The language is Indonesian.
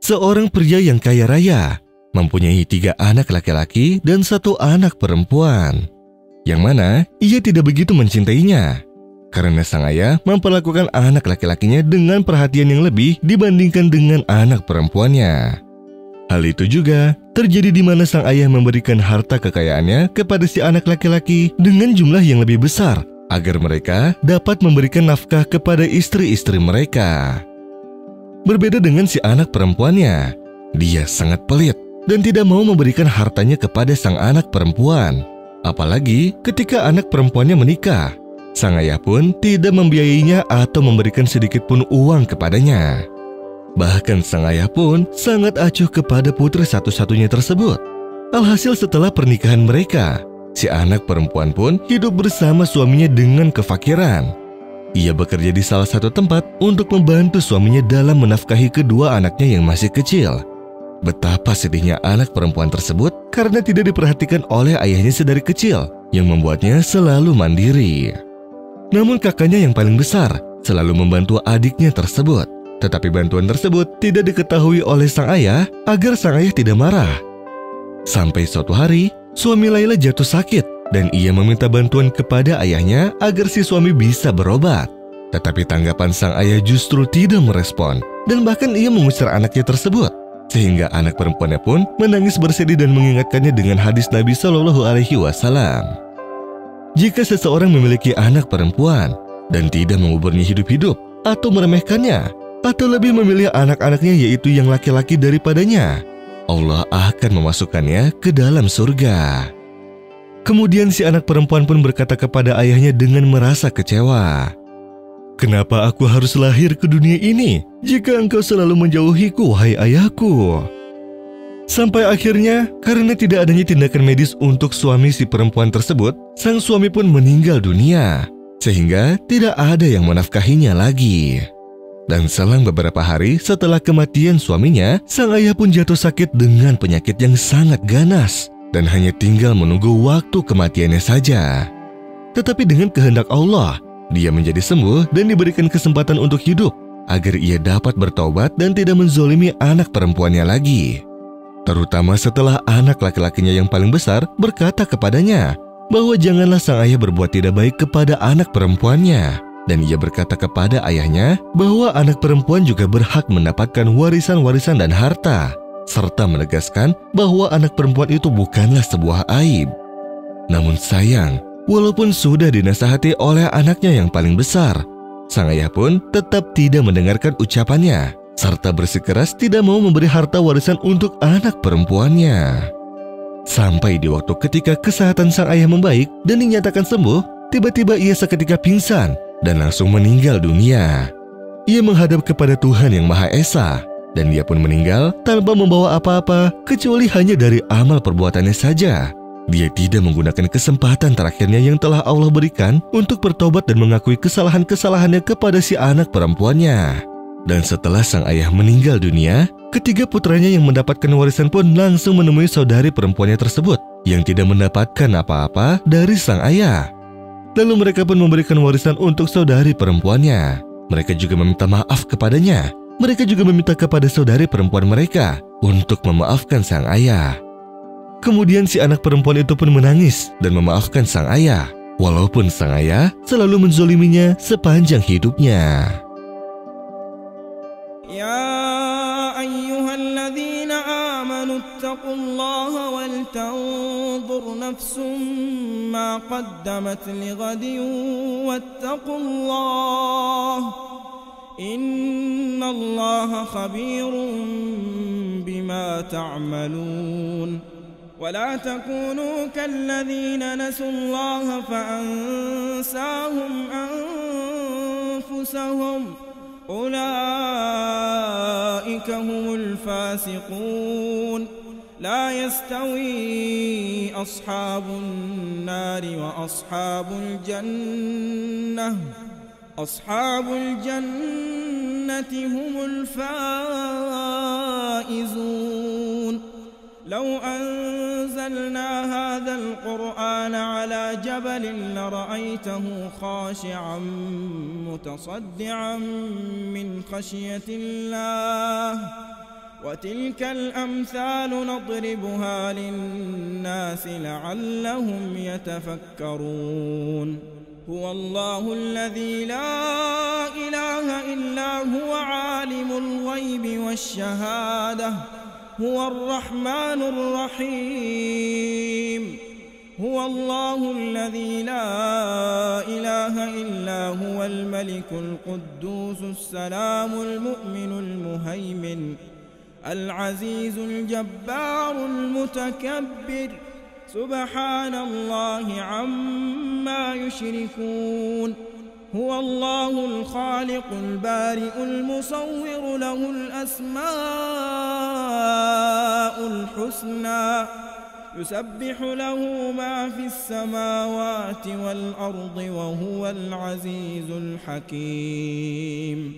seorang pria yang kaya raya, mempunyai 3 anak laki-laki dan 1 anak perempuan, yang mana ia tidak begitu mencintainya, karena sang ayah memperlakukan anak laki-lakinya dengan perhatian yang lebih dibandingkan dengan anak perempuannya. Hal itu juga terjadi di mana sang ayah memberikan harta kekayaannya kepada si anak laki-laki dengan jumlah yang lebih besar, agar mereka dapat memberikan nafkah kepada istri-istri mereka. Berbeda dengan si anak perempuannya, dia sangat pelit dan tidak mau memberikan hartanya kepada sang anak perempuan. Apalagi ketika anak perempuannya menikah, sang ayah pun tidak membiayainya atau memberikan sedikit pun uang kepadanya. Bahkan sang ayah pun sangat acuh kepada putri satu-satunya tersebut. Alhasil setelah pernikahan mereka, si anak perempuan pun hidup bersama suaminya dengan kefakiran. Ia bekerja di salah satu tempat untuk membantu suaminya dalam menafkahi kedua anaknya yang masih kecil. Betapa sedihnya anak perempuan tersebut karena tidak diperhatikan oleh ayahnya sedari kecil, yang membuatnya selalu mandiri. Namun kakaknya yang paling besar selalu membantu adiknya tersebut. Tetapi bantuan tersebut tidak diketahui oleh sang ayah agar sang ayah tidak marah. Sampai suatu hari, suami Laila jatuh sakit dan ia meminta bantuan kepada ayahnya agar si suami bisa berobat. Tetapi tanggapan sang ayah justru tidak merespon dan bahkan ia mengusir anaknya tersebut. Sehingga anak perempuannya pun menangis bersedih dan mengingatkannya dengan hadis Nabi Shallallahu Alaihi Wasallam. Jika seseorang memiliki anak perempuan dan tidak menguburnya hidup-hidup atau meremehkannya, atau lebih memilih anak-anaknya yaitu yang laki-laki daripadanya, Allah akan memasukkannya ke dalam surga. Kemudian si anak perempuan pun berkata kepada ayahnya dengan merasa kecewa, "Kenapa aku harus lahir ke dunia ini jika engkau selalu menjauhiku, wahai ayahku?" Sampai akhirnya, karena tidak adanya tindakan medis untuk suami si perempuan tersebut, sang suami pun meninggal dunia, sehingga tidak ada yang menafkahinya lagi. Dan selang beberapa hari setelah kematian suaminya, sang ayah pun jatuh sakit dengan penyakit yang sangat ganas, dan hanya tinggal menunggu waktu kematiannya saja. Tetapi dengan kehendak Allah, dia menjadi sembuh dan diberikan kesempatan untuk hidup, agar ia dapat bertaubat dan tidak menzolimi anak perempuannya lagi. Terutama setelah anak laki-lakinya yang paling besar berkata kepadanya bahwa janganlah sang ayah berbuat tidak baik kepada anak perempuannya. Dan ia berkata kepada ayahnya bahwa anak perempuan juga berhak mendapatkan warisan-warisan dan harta, serta menegaskan bahwa anak perempuan itu bukanlah sebuah aib. Namun sayang, walaupun sudah dinasihati oleh anaknya yang paling besar, sang ayah pun tetap tidak mendengarkan ucapannya, serta bersikeras tidak mau memberi harta warisan untuk anak perempuannya. Sampai di waktu ketika kesehatan sang ayah membaik dan dinyatakan sembuh, tiba-tiba ia seketika pingsan dan langsung meninggal dunia. Ia menghadap kepada Tuhan yang Maha Esa, dan dia pun meninggal tanpa membawa apa-apa kecuali hanya dari amal perbuatannya saja. Dia tidak menggunakan kesempatan terakhirnya yang telah Allah berikan untuk bertobat dan mengakui kesalahan-kesalahannya kepada si anak perempuannya. Dan setelah sang ayah meninggal dunia, ketiga putranya yang mendapatkan warisan pun langsung menemui saudari perempuannya tersebut yang tidak mendapatkan apa-apa dari sang ayah. Lalu mereka pun memberikan warisan untuk saudari perempuannya. Mereka juga meminta maaf kepadanya. Mereka juga meminta kepada saudari perempuan mereka untuk memaafkan sang ayah. Kemudian si anak perempuan itu pun menangis dan memaafkan sang ayah, walaupun sang ayah selalu menzoliminya sepanjang hidupnya. Ya ayyuhalladzina amanu ittaqullaha wal tanzur nafsum ma qaddamat lighadin wattaqullaha innallaha khabirun bima ta'malun. ولا تكونوا كالذين نسوا الله فأنساهم أنفسهم أولئك هم الفاسقون لا يستوي أصحاب النار وأصحاب الجنة أصحاب الجنة هم الفائزون لو أنزلنا هذا القرآن على جبل لرأيته خاشعا متصدعا من خشية الله وتلك الأمثال نضربها للناس لعلهم يتفكرون هو الله الذي لا إله إلا هو عالم الغيب والشهادة هو الرحمن الرحيم هو الله الذي لا إله إلا هو الملك القدوس السلام المؤمن المهيمن العزيز الجبار المتكبر سبحان الله عما يشركون هو الله الخالق البارئ المصور له الأسماء الحسنى يسبح له ما في السماوات والأرض وهو العزيز الحكيم